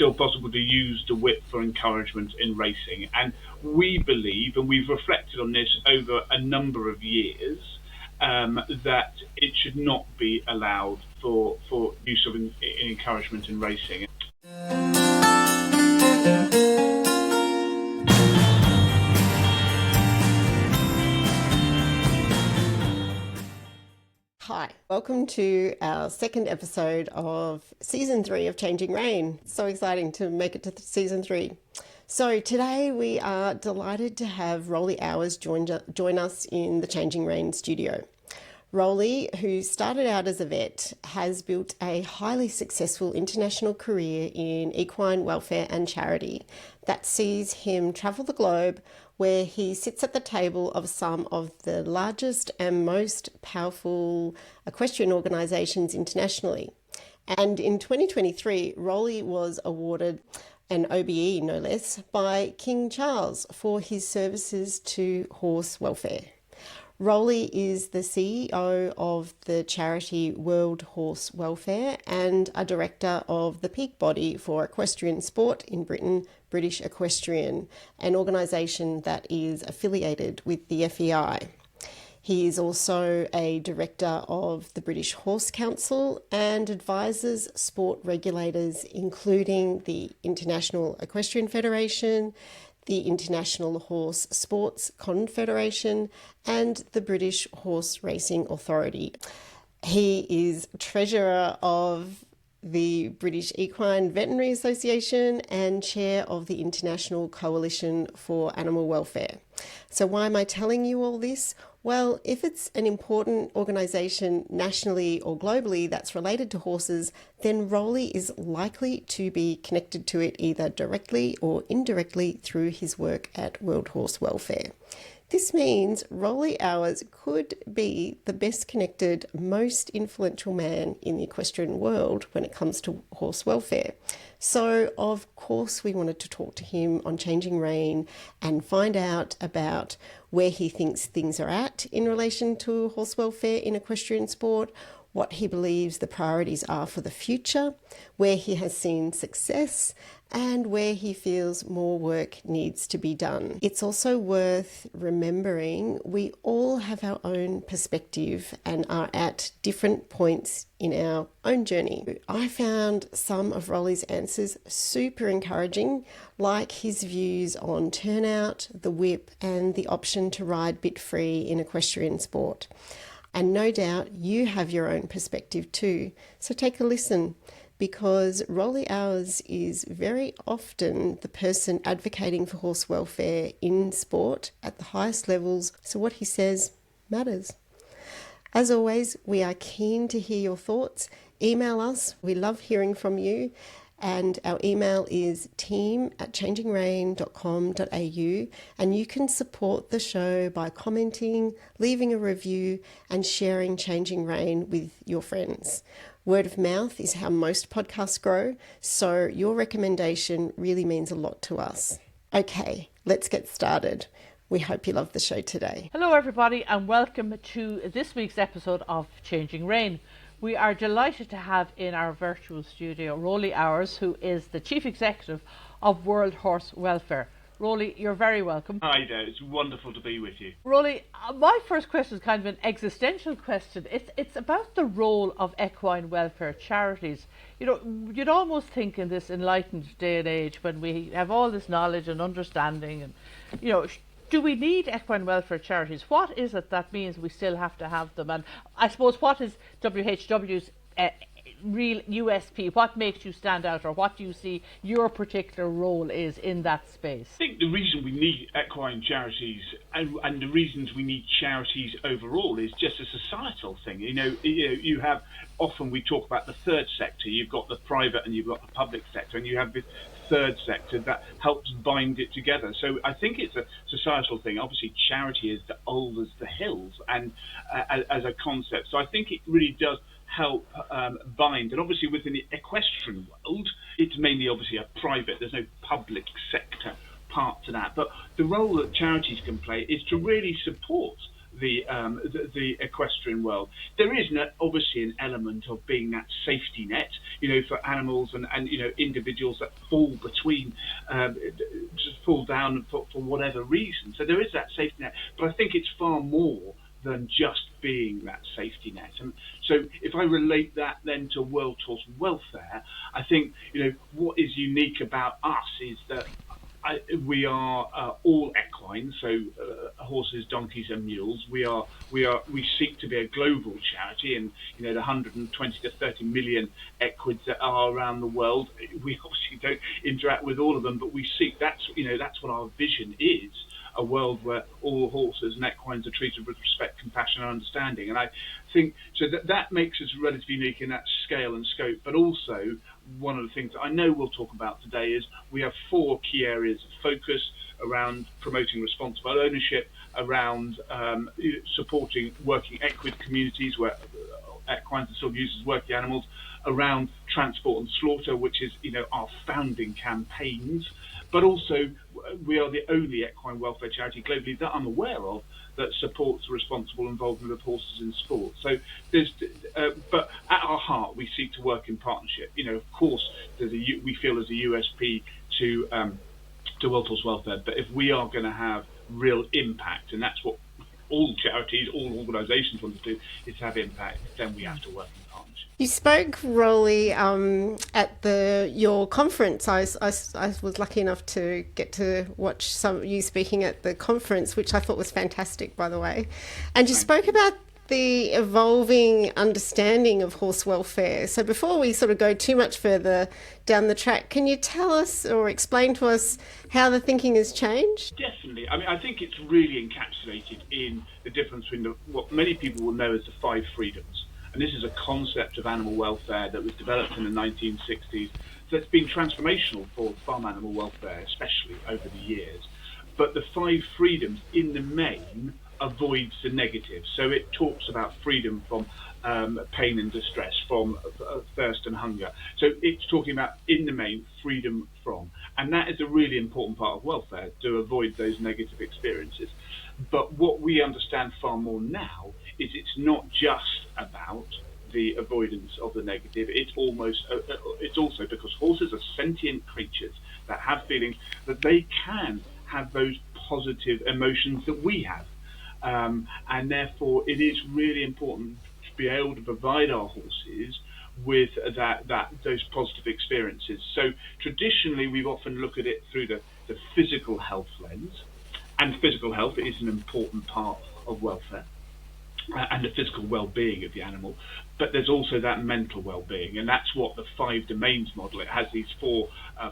still possible to use the whip for encouragement in racing. And we believe, and we've reflected on this over a number of years, that it should not be allowed for use of encouragement in racing. Hi, welcome to our second episode of Season 3 of Changing Rein. So exciting to make it to Season 3. So today we are delighted to have Roly Owers join us in the Changing Rein studio. Roly, who started out as a vet, has built a highly successful international career in equine welfare and charity that sees him travel the globe, where he sits at the table of some of the largest and most powerful equestrian organisations internationally. And in 2023, Roly was awarded an OBE, no less, by King Charles for his services to horse welfare. Roly is the CEO of the charity World Horse Welfare and a director of the peak body for equestrian sport in Britain, British Equestrian, an organisation that is affiliated with the FEI. He is also a director of the British Horse Council and advises sport regulators, including the International Equestrian Federation, the International Horse Sports Confederation, and the British Horse Racing Authority. He is treasurer of the British Equine Veterinary Association and chair of the International Coalition for Animal Welfare. So why am I telling you all this? Well, if it's an important organisation nationally or globally that's related to horses, then Roly is likely to be connected to it either directly or indirectly through his work at World Horse Welfare. This means Roly Owers could be the best connected, most influential man in the equestrian world when it comes to horse welfare. So, of course, we wanted to talk to him on Changing Rein and find out about where he thinks things are at in relation to horse welfare in equestrian sport, what he believes the priorities are for the future, where he has seen success, and where he feels more work needs to be done. It's also worth remembering we all have our own perspective and are at different points in our own journey. I found some of Roly's answers super encouraging, like his views on turnout, the whip, and the option to ride bit-free in equestrian sport. And no doubt you have your own perspective too. So take a listen, because Roly Owers is very often the person advocating for horse welfare in sport at the highest levels. So what he says matters. As always, we are keen to hear your thoughts. Email us. We love hearing from you. And our email is team@changingrein.com.au, and you can support the show by commenting, leaving a review, and sharing Changing Rein with your friends. Word of mouth is how most podcasts grow, so your recommendation really means a lot to us. Okay, let's get started. We hope you love the show today. Hello everybody, and welcome to this week's episode of Changing Rein. We are delighted to have in our virtual studio Roly Owers, who is the Chief Executive of World Horse Welfare. Roly, you're very welcome. Hi there, it's wonderful to be with you. Roly, my first question is kind of an existential question. It's about the role of equine welfare charities. You know, you'd almost think in this enlightened day and age when we have all this knowledge and understanding and, you know, do we need equine welfare charities? What is it that means we still have to have them? And I suppose what is WHW's real USP? What makes you stand out, or what do you see your particular role is in that space? I think the reason we need equine charities and the reasons we need charities overall is just a societal thing. You have, often we talk about the third sector. You've got the private and you've got the public sector, and you have this third sector that helps bind it together. So I think it's a societal thing. Obviously, charity is as old as the hills and as a concept. So I think it really does help bind. And obviously within the equestrian world, it's mainly obviously a private, there's no public sector part to that. But the role that charities can play is to really support the equestrian world. There is obviously an element of being that safety net, for animals and individuals that fall between, just fall down for whatever reason. So there is that safety net, but I think it's far more than just being that safety net. And so if I relate that then to World Horse welfare, I think what is unique about us is that we are all equine, so horses, donkeys, and mules. We seek to be a global charity, and the 120 to 30 million equids that are around the world. We obviously don't interact with all of them, but we seek. That's what our vision is. A world where all horses and equines are treated with respect, compassion, and understanding. And I think so that makes us relatively unique in that scale and scope. But also, one of the things that I know we'll talk about today is we have 4 key areas of focus around promoting responsible ownership, around supporting working equid communities where equines are still used as working animals, around transport and slaughter, which is our founding campaigns. But also, we are the only equine welfare charity globally that I'm aware of that supports responsible involvement of horses in sport. So but at our heart, we seek to work in partnership. Of course, we feel there's a USP to World Horse welfare, but if we are going to have real impact, and that's what all charities, all organisations want to do, is have impact, then we have to work in partnership. You spoke, Roly, at your conference. I was lucky enough to get to watch you speaking at the conference, which I thought was fantastic, by the way. And you spoke about the evolving understanding of horse welfare. So before we sort of go too much further down the track, can you tell us or explain to us how the thinking has changed? Definitely. I mean, I think it's really encapsulated in the difference between what many people will know as the 5 freedoms. And this is a concept of animal welfare that was developed in the 1960s that's been transformational for farm animal welfare, especially over the years. But the 5 freedoms, in the main, avoids the negative. So it talks about freedom from pain and distress, from thirst and hunger. So it's talking about, in the main, freedom from. And that is a really important part of welfare, to avoid those negative experiences. But what we understand far more now is it's not just about the avoidance of the negative. It's also because horses are sentient creatures that have feelings, that they can have those positive emotions that we have. And therefore, it is really important to be able to provide our horses with those positive experiences. So traditionally, we've often looked at it through the physical health lens, and physical health is an important part of welfare and the physical well-being of the animal. But there's also that mental well-being, and that's what the 5 domains model. It has these 4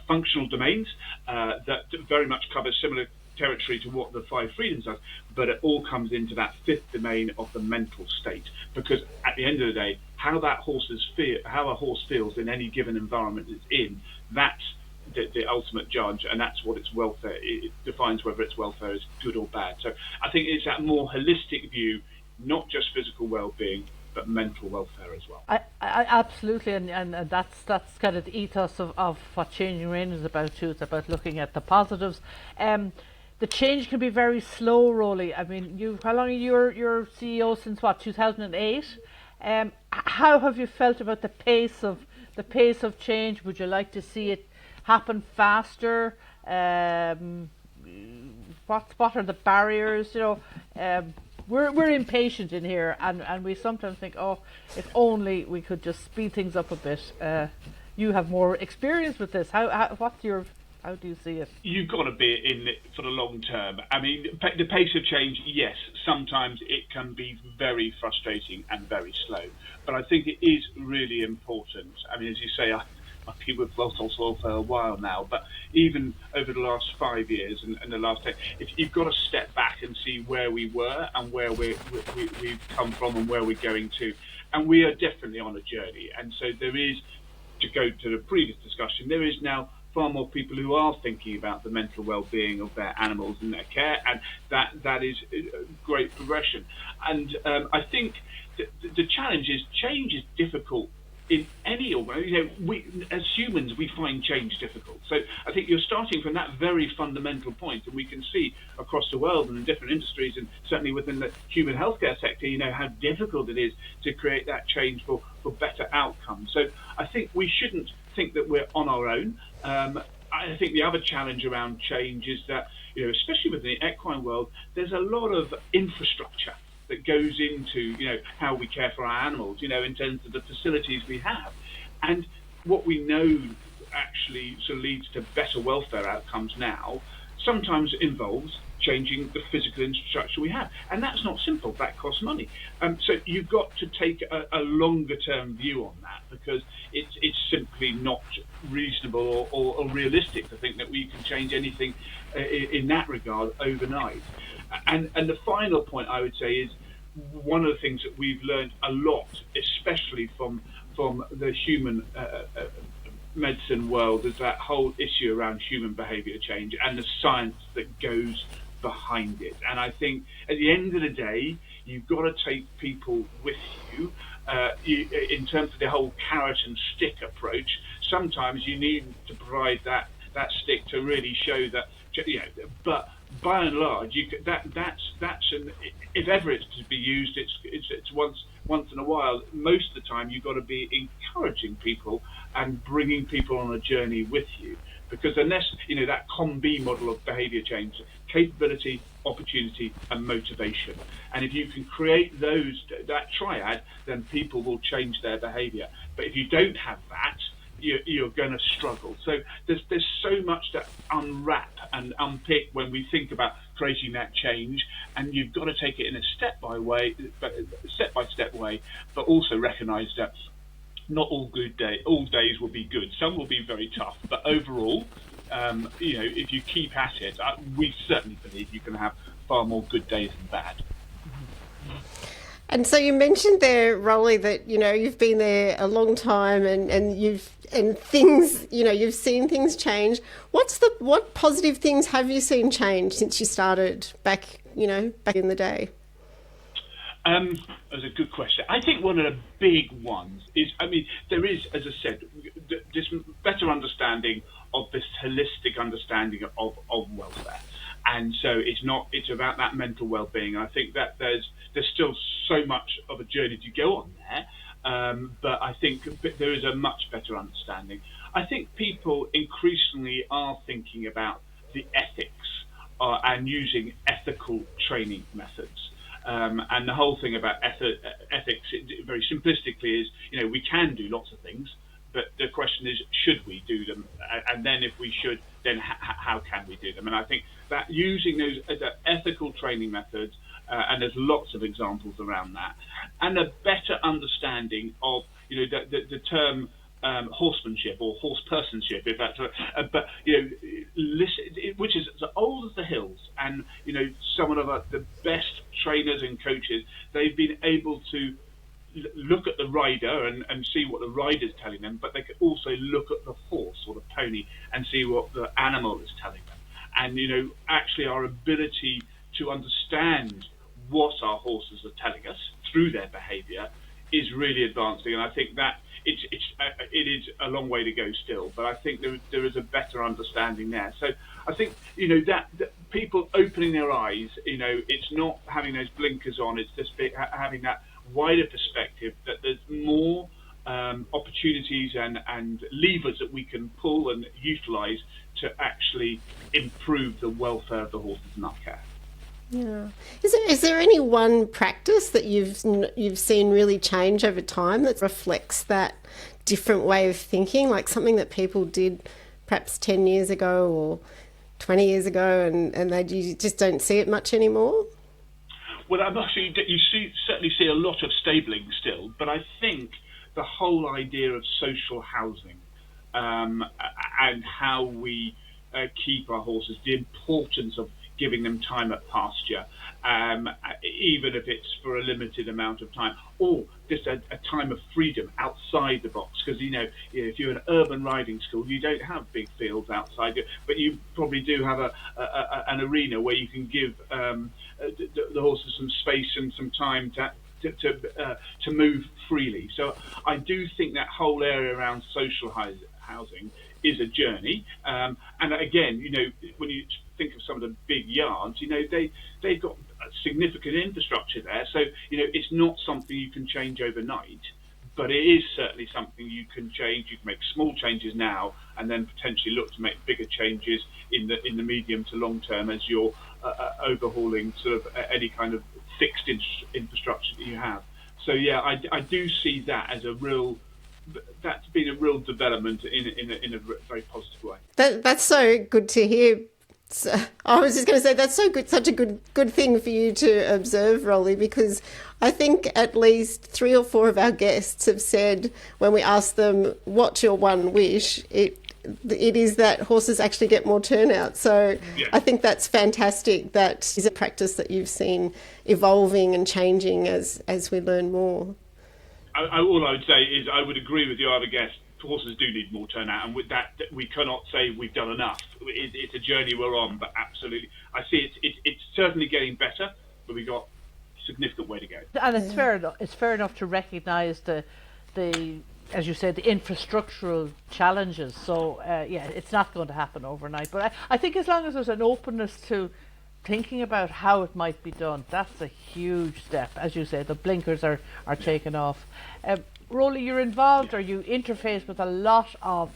functional domains that very much cover similar territory to what the 5 freedoms are, but it all comes into that 5th domain of the mental state. Because at the end of the day, how a horse feels in any given environment it's in, that's the ultimate judge, and that's what its welfare. It defines whether its welfare is good or bad. So I think it's that more holistic view, not just physical well-being, but mental welfare as well. I absolutely, and that's kind of the ethos of what Changing Rein is about too. It's about looking at the positives. The change can be very slow, Roly. I mean, how long are your CEO since what, 2008? How have you felt about the pace of change? Would you like to see it happen faster? What are the barriers? We're impatient in here, and we sometimes think, oh, if only we could just speed things up a bit. You have more experience with this. How do you see it? You've got to be in it for the long term. I mean, the pace of change, yes, sometimes it can be very frustrating and very slow. But I think it is really important. I mean, as you say, I've been with World Horse for a while now, but even over the last 5 years and the last 10, you've got to step back and see where we were and where we've come from and where we're going to. And we are definitely on a journey. And so there is, to go to the previous discussion, there is now far more people who are thinking about the mental well-being of their animals and their care, and that is a great progression. And I think the challenge is change is difficult in any organisation, we as humans we find change difficult. So I think you're starting from that very fundamental point, and we can see across the world and in different industries, and certainly within the human healthcare sector, how difficult it is to create that change for better outcomes. So I think we shouldn't think that we're on our own. I think the other challenge around change is that, especially within the equine world, there's a lot of infrastructure that goes into, how we care for our animals, in terms of the facilities we have. And what we know actually sort of leads to better welfare outcomes now sometimes involves changing the physical infrastructure we have. And that's not simple. That costs money. So you've got to take a longer term view on that, because it's simply not reasonable or realistic to think that we can change anything in that regard overnight. And the final point I would say is, one of the things that we've learned a lot, especially from the human medicine world, is that whole issue around human behaviour change and the science that goes behind it. And I think at the end of the day, you've got to take people with you. In terms of the whole carrot and stick approach, sometimes you need to provide that stick to really show that, but by and large, if ever it's to be used, it's once in a while. Most of the time, you've got to be encouraging people and bringing people on a journey with you, because unless that COM-B model of behaviour change, capability, opportunity, and motivation, and if you can create that triad, then people will change their behaviour. But if you don't have that, you're going to struggle. So there's so much to unwrap and unpick when we think about creating that change, and you've got to take it in a step-by-step way, but also recognise that not all days will be good. Some will be very tough, but overall, if you keep at it, we certainly believe you can have far more good days than bad. And so you mentioned there, Roly, that you've been there a long time, and you've seen things change. What positive things have you seen change since you started back in the day? That's a good question. I think one of the big ones is, there is, as I said, this better understanding of this holistic understanding of welfare. And so it's about that mental well-being. I think that there's still so much of a journey to go on there, but I think there is a much better understanding. I think people increasingly are thinking about the ethics and using ethical training methods. And the whole thing about ethics, very simplistically, is we can do lots of things, but the question is, should we do them? And then if we should, then how can we do them? And I think that using those ethical training methods, and there's lots of examples around that, and a better understanding of the term horsemanship or horsepersonship, if that's but which is as old as the hills, and some of the best trainers and coaches, they've been able to look at the rider and see what the rider's telling them, but they can also look at the horse or the pony and see what the animal is telling them. And actually our ability to understand what our horses are telling us through their behaviour is really advancing, and I think that it is a long way to go still, but I think there is a better understanding there. So I think that people opening their eyes, it's not having those blinkers on, it's just having that wider perspective that there's more opportunities and levers that we can pull and utilise to actually improve the welfare of the horses in our care. Yeah. Is there any one practice that you've seen really change over time that reflects that different way of thinking, like something that people did perhaps 10 years ago or 20 years ago, and you just don't see it much anymore? Well, you certainly see a lot of stabling still, but I think the whole idea of social housing and how we keep our horses, the importance of giving them time at pasture, even if it's for a limited amount of time, or just a time of freedom outside the box. Because if you're an urban riding school, you don't have big fields outside, but you probably do have an arena where you can give the horses some space and some time to move freely. So I do think that whole area around social housing is a journey. And again, when you think of some of the big yards, they've got a significant infrastructure there. So it's not something you can change overnight. But it is certainly something you can change. You can make small changes now, and then potentially look to make bigger changes in the medium to long term as you're overhauling sort of any kind of fixed infrastructure that you have. So yeah, I do see that as that's been a real development in a very positive way. That's so good to hear. So, I was just going to say that's so good, such a good thing for you to observe, Roly, because I think at least 3 or 4 of our guests have said when we ask them what's your one wish, it is that horses actually get more turnout. So yeah. I think that's fantastic. That is a practice that you've seen evolving and changing as we learn more. All I would say is I would agree with your other guests. Horses do need more turnout, and with that, we cannot say we've done enough. It's a journey we're on, but absolutely, I see it's certainly getting better, but we've got a significant way to go. And it's fair enough. It's fair enough to recognise the as you said, the infrastructural challenges. So it's not going to happen overnight. But I think as long as there's an openness to thinking about how it might be done, that's a huge step. As you say, the blinkers are taken off. Roly, you're involved or you interface with a lot of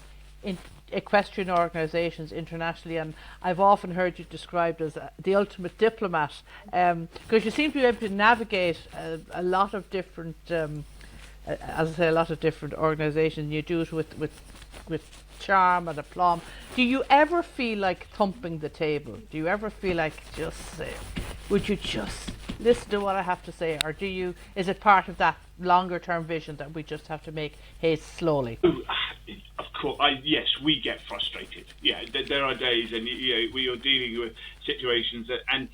equestrian organisations internationally, and I've often heard you described as the ultimate diplomat, because you seem to be able to navigate a lot of different, as I say, a lot of different organisations. You do it with charm and aplomb. Do you ever feel like thumping the table? Do you ever feel like would you just listen to what I have to say, or is it part of that longer term vision that we just have to make haste slowly? Of course, yes, we get frustrated. Yeah, there are days, and we are dealing with situations and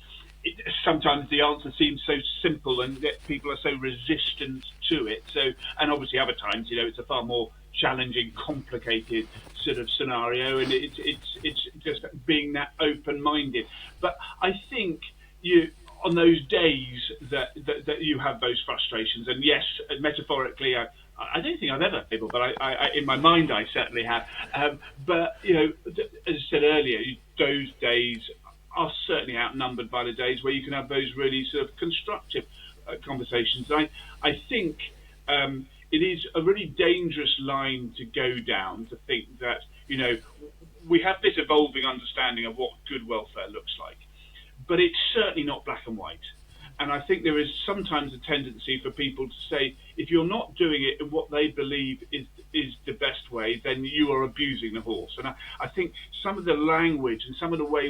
sometimes the answer seems so simple, and that people are so resistant to it. So, and obviously, other times, it's a far more challenging, complicated sort of scenario, and it's just being that open-minded. But I think on those days that you have those frustrations, and yes, metaphorically, I don't think I've ever been able, but I in my mind I certainly have. But as I said earlier, those days are certainly outnumbered by the days where you can have those really sort of constructive conversations. I think it is a really dangerous line to go down to think that we have this evolving understanding of what good welfare looks like. But it's certainly not black and white. And I think there is sometimes a tendency for people to say, if you're not doing it in what they believe is the best way, then you are abusing the horse. And I think some of the language and some of the way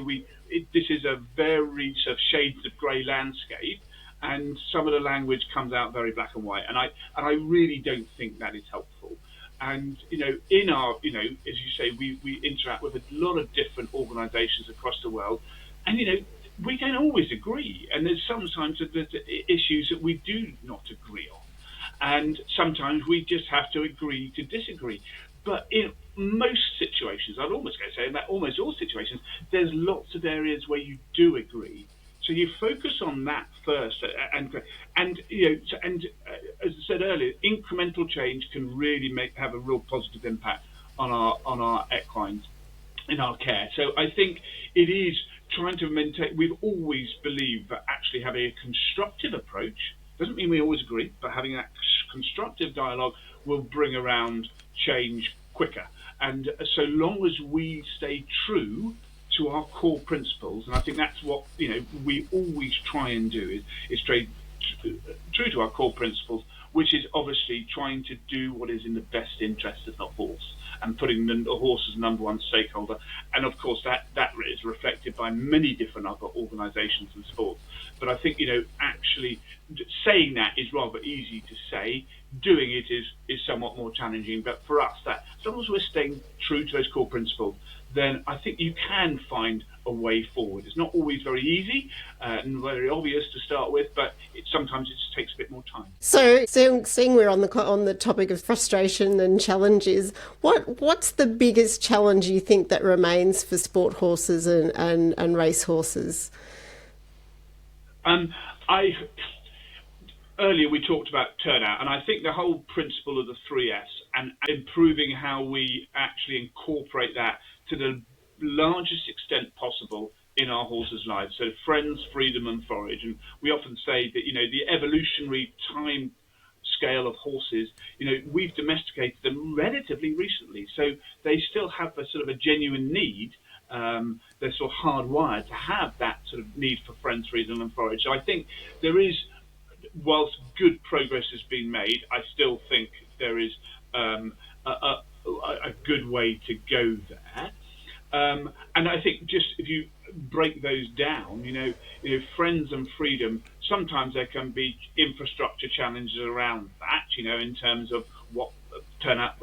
this is a very sort of shades of grey landscape, and some of the language comes out very black and white. And I really don't think that is helpful. And, in our, as you say, we interact with a lot of different organisations across the world. And, we don't always agree, and there's sometimes issues that we do not agree on, and sometimes we just have to agree to disagree. But in most situations, I'd almost go say in that almost all situations, there's lots of areas where you do agree. So you focus on that first, and as I said earlier, incremental change can really have a real positive impact on our equines in our care. So I think it is trying to maintain. We've always believed that actually having a constructive approach doesn't mean we always agree, but having that constructive dialogue will bring around change quicker. And so long as we stay true to our core principles, and I think that's what we always try and do is stay true to our core principles, which is obviously trying to do what is in the best interest of the horse, and putting the horse as number one stakeholder. And of course that is reflected by many different other organisations and sports. But I think actually saying that is rather easy to say. Doing it is somewhat more challenging. But for us, that as long as we're staying true to those core principles, then I think you can find a way forward. It's not always very easy and very obvious to start with, but sometimes it just takes a bit more time. So seeing we're on the topic of frustration and challenges, what's the biggest challenge you think that remains for sport horses and race horses? earlier we talked about turnout, and I think the whole principle of the 3S and improving how we actually incorporate that to the largest extent possible in our horses' lives. So friends, freedom, and forage. And we often say that, the evolutionary time scale of horses, we've domesticated them relatively recently. So they still have a sort of a genuine need. They're sort of hardwired to have that sort of need for friends, freedom, and forage. So I think there is, whilst good progress has been made, I still think there is a good way to go there. And I think just if you break those down, friends and freedom, sometimes there can be infrastructure challenges around that, in terms of what turnout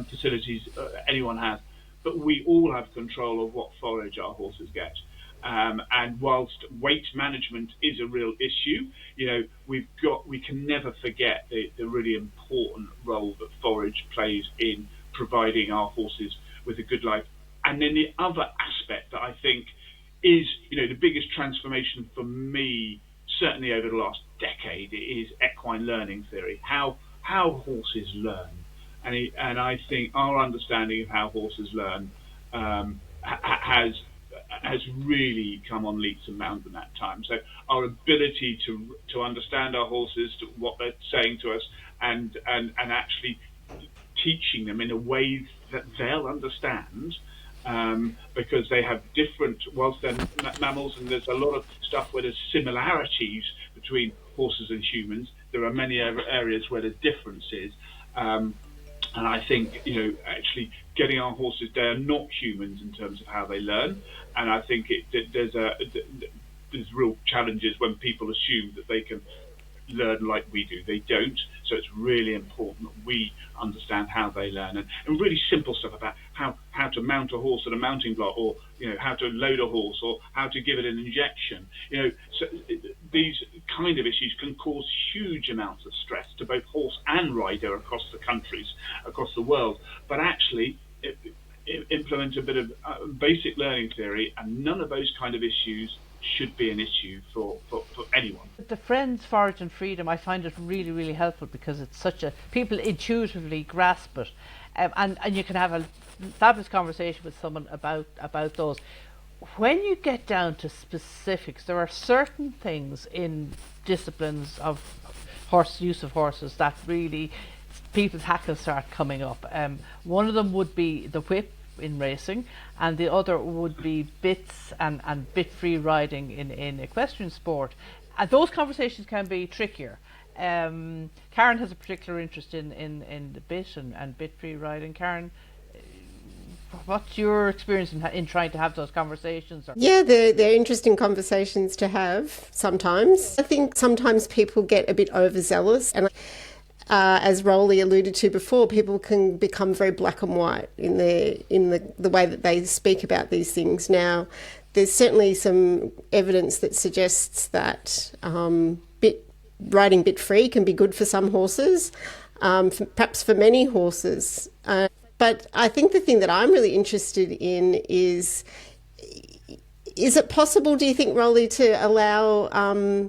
facilities anyone has. But we all have control of what forage our horses get. And whilst weight management is a real issue, we can never forget the really important role that forage plays in providing our horses with a good life. And then the other aspect that I think is, the biggest transformation for me, certainly over the last decade, is equine learning theory, how horses learn. And I think our understanding of how horses learn has really come on leaps and bounds in that time. So our ability to understand our horses, to what they're saying to us, and actually teaching them in a way that they'll understand, because they have different, whilst they're mammals, and there's a lot of stuff where there's similarities between horses and humans, there are many areas where there's differences. And I think, actually getting our horses, they are not humans in terms of how they learn. And I think there's real challenges when people assume that they can learn like we do. They don't. So it's really important that we understand how they learn, and really simple stuff about how to mount a horse at a mounting block, or how to load a horse, or how to give it an injection. So these kind of issues can cause huge amounts of stress to both horse and rider across the countries, across the world. But actually, implement a bit of basic learning theory, and none of those kind of issues should be an issue for anyone. The friends, forage and freedom, I find it really, really helpful, because it's people intuitively grasp it, and you can have a fabulous conversation with someone about those. When you get down to specifics, there are certain things in disciplines of use of horses that really people's hackles start coming up. One of them would be the whip in racing, and the other would be bits and bit-free riding in equestrian sport. And those conversations can be trickier. Karen has a particular interest in the bit and bit-free riding. Karen, what's your experience in trying to have those conversations? Yeah, they're interesting conversations to have sometimes. I think sometimes people get a bit overzealous, and as Roly alluded to before, people can become very black and white in the way that they speak about these things. Now, there's certainly some evidence that suggests that riding bit free can be good for some horses, perhaps for many horses. But I think the thing that I'm really interested in is it possible, do you think, Roly, to allow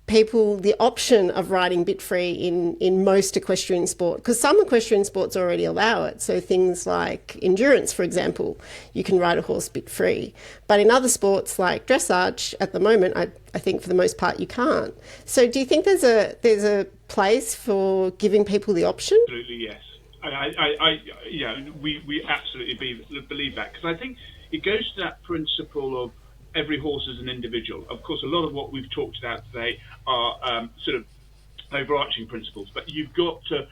people the option of riding bit free in most equestrian sport? Because some equestrian sports already allow it. So things like endurance, for example, you can ride a horse bit free. But in other sports like dressage, at the moment, I think for the most part you can't. So do you think there's a place for giving people the option? Absolutely, yes. We absolutely believe that, because I think it goes to that principle of every horse is an individual. Of course, a lot of what we've talked about today are sort of overarching principles, but you've got to,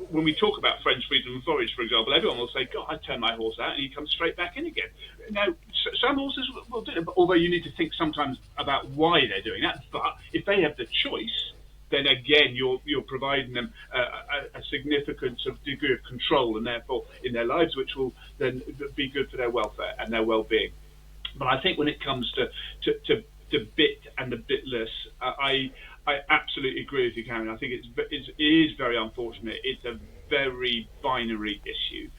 when we talk about friends, freedom and forage, for example, everyone will say, God, I turn my horse out and he comes straight back in again. Now, some horses will do it, although you need to think sometimes about why they're doing that. But if they have the choice, then again, you're providing them a significant sort of degree of control, and therefore in their lives, which will then be good for their welfare and their well-being. But I think when it comes to bit and the bitless, I absolutely agree with you, Karen. I think it is very unfortunate. It's a very binary issue.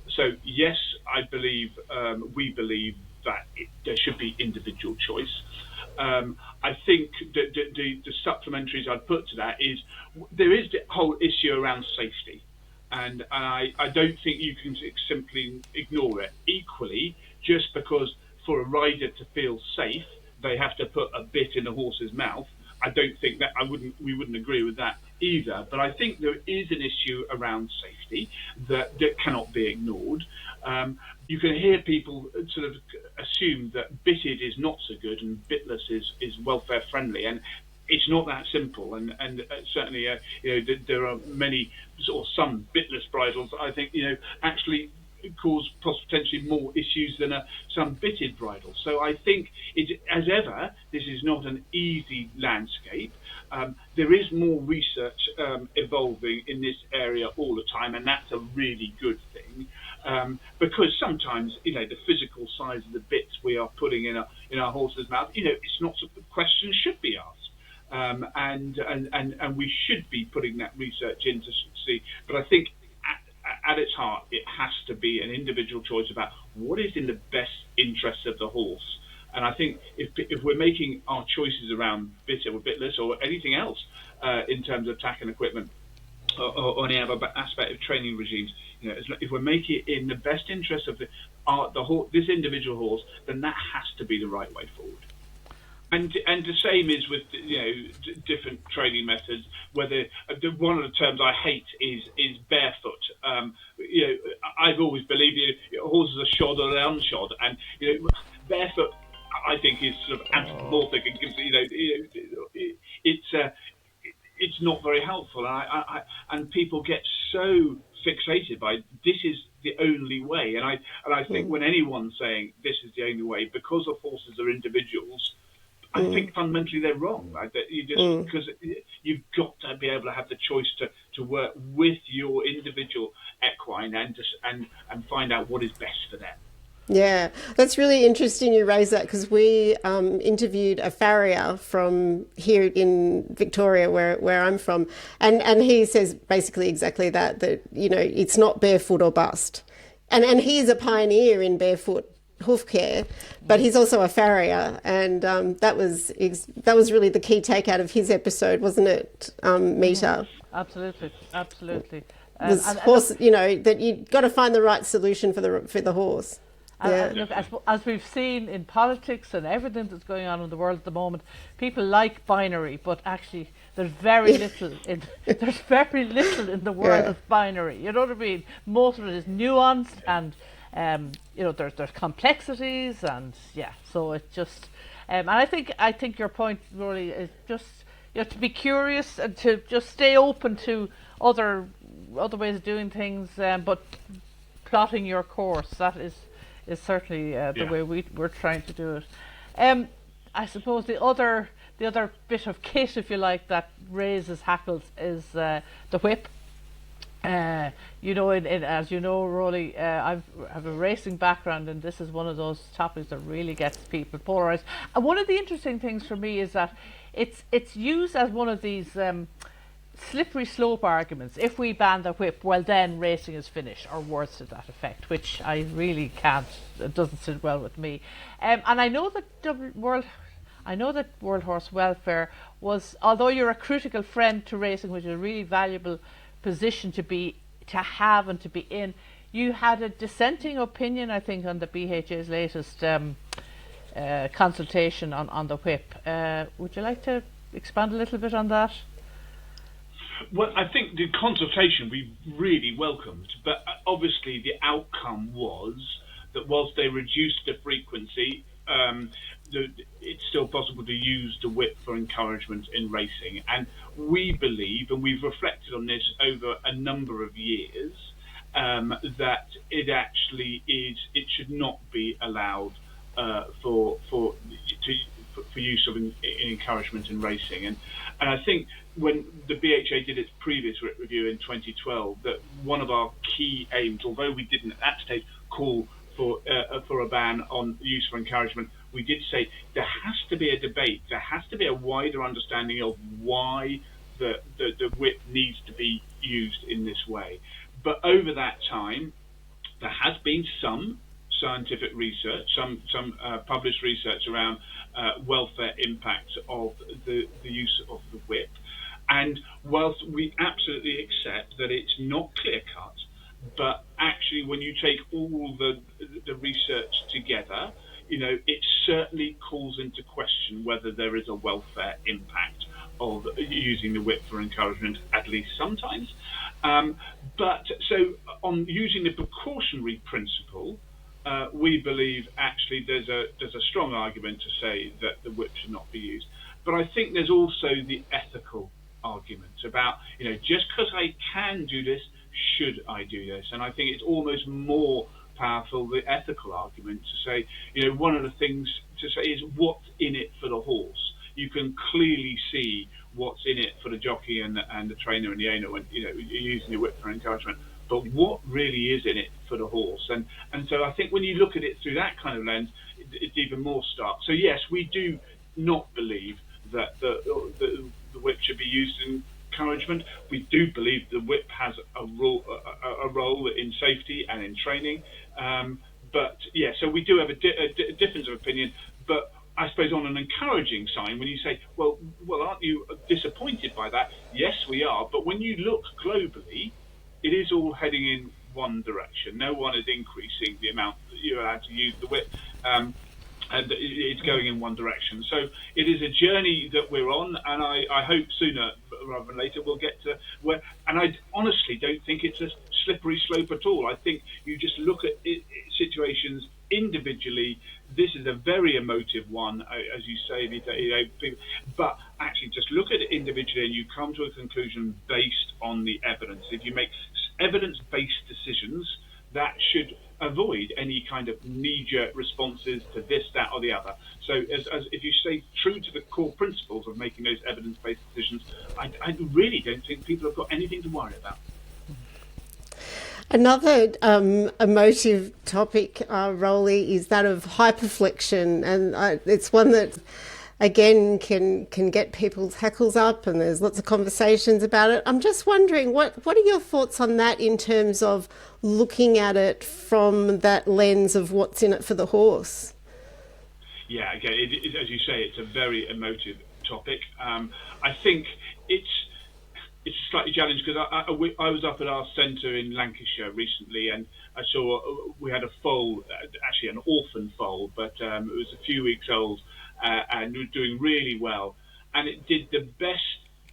So yes, I believe we believe that there should be individual choice. I think the supplementaries I'd put to that is there is the whole issue around safety. And I don't think you can simply ignore it. Equally, just because for a rider to feel safe, they have to put a bit in a horse's mouth, I don't think that we wouldn't agree with that either. But I think there is an issue around safety that cannot be ignored. You can hear people sort of assume that bitted is not so good and bitless is welfare friendly, and it's not that simple. And certainly, there are many or some bitless bridles that I think actually cause potentially more issues than some bitted bridle. So I think, as ever, this is not an easy landscape. There is more research evolving in this area all the time, and that's a really good thing. Because sometimes, the physical size of the bits we are putting in our horse's mouth, it's not something questions should be asked. And we should be putting that research in to see. But I think at its heart, it has to be an individual choice about what is in the best interest of the horse. And I think if we're making our choices around bit or bitless or anything else in terms of tack and equipment or any other aspect of training regimes, if we're making it in the best interest of this individual horse, then that has to be the right way forward. And the same is with different training methods. Whether one of the terms I hate is barefoot. I've always believed horses are shod or they're unshod, and barefoot I think is sort of anthropomorphic and gives it's not very helpful. And people get so fixated by this is the only way, and I think when anyone's saying this is the only way, because the horses are individuals, I think fundamentally they're wrong. Right? That because you've got to be able to have the choice to work with your individual equine and find out what is best for them. Yeah, that's really interesting you raise that, because we interviewed a farrier from here in Victoria, where I'm from, and he says basically exactly that it's not barefoot or bust, and he's a pioneer in barefoot hoof care, but he's also a farrier, and that was really the key take out of his episode, wasn't it, Mita? Absolutely. Horse, that you've got to find the right solution for the horse. And look, as we've seen in politics and everything that's going on in the world at the moment, people like binary, but actually there's very little in the world of binary. You know what I mean? Most of it is nuanced, and there's complexities, and so it just and I think your point, Rory, is just to be curious and to just stay open to other ways of doing things, but plotting your course, that is certainly the way we're trying to do it. I suppose the other bit of kit, if you like, that raises hackles is the whip. As you know, Roly, I have a racing background, and this is one of those topics that really gets people polarised. And one of the interesting things for me is that it's used as one of these slippery slope arguments. If we ban the whip, well then racing is finished, or words to that effect, which I really can't. It doesn't sit well with me. And I know that World Horse Welfare was, although you're a critical friend to racing, which is a really valuable position to have and to be in, you had a dissenting opinion, I think, on the BHA's latest consultation on the whip. Would you like to expand a little bit on that? Well, I think the consultation we really welcomed, but obviously the outcome was that whilst they reduced the frequency, it's still possible to use the whip for encouragement in racing. And we believe, and we've reflected on this over a number of years, that it actually it should not be allowed for use of encouragement in racing. And I think when the BHA did its previous review in 2012, that one of our key aims, although we didn't at that stage call for a ban on use for encouragement, we did say there has to be a debate, there has to be a wider understanding of why the whip needs to be used in this way. But over that time, there has been some scientific research, some published research around welfare impacts of the use of the whip. And whilst we absolutely accept that it's not clear cut, but actually when you take all the research together, it certainly calls into question whether there is a welfare impact of using the whip for encouragement, at least sometimes. But so on using the precautionary principle, we believe actually there's a strong argument to say that the whip should not be used. But I think there's also the ethical argument about, just because I can do this, should I do this? And I think it's almost more powerful, the ethical argument, to say, one of the things to say is what's in it for the horse. You can clearly see what's in it for the jockey and the trainer and the owner when you're using the whip for encouragement. But what really is in it for the horse? And so I think when you look at it through that kind of lens, it's even more stark. So yes, we do not believe that the whip should be used in encouragement. We do believe the whip has a role in safety and in training. But yeah, so we do have a difference of opinion. But I suppose on an encouraging sign, when you say, well, aren't you disappointed by that? Yes, we are. But when you look globally, it is all heading in one direction. No one is increasing the amount that you're allowed to use the whip. And it's going in one direction. So it is a journey that we're on, and I hope sooner rather than later we'll get to where. And I honestly don't think it's a slippery slope at all. I think you just look at situations individually. This is a very emotive one, as you say, but actually just look at it individually and you come to a conclusion based on the evidence. If you make evidence-based decisions, that should avoid any kind of knee-jerk responses to this, that, or the other. So as if you stay true to the core principles of making those evidence-based decisions, I really don't think people have got anything to worry about. Another emotive topic, Roly, is that of hyperflexion, and it's one that, again, can get people's hackles up, and there's lots of conversations about it. I'm just wondering, what are your thoughts on that in terms of looking at it from that lens of what's in it for the horse? Yeah, again, as you say, it's a very emotive topic. I think it's slightly challenging because I was up at our centre in Lancashire recently, and I saw we had a foal, actually an orphan foal, but it was a few weeks old and was doing really well, and it did the best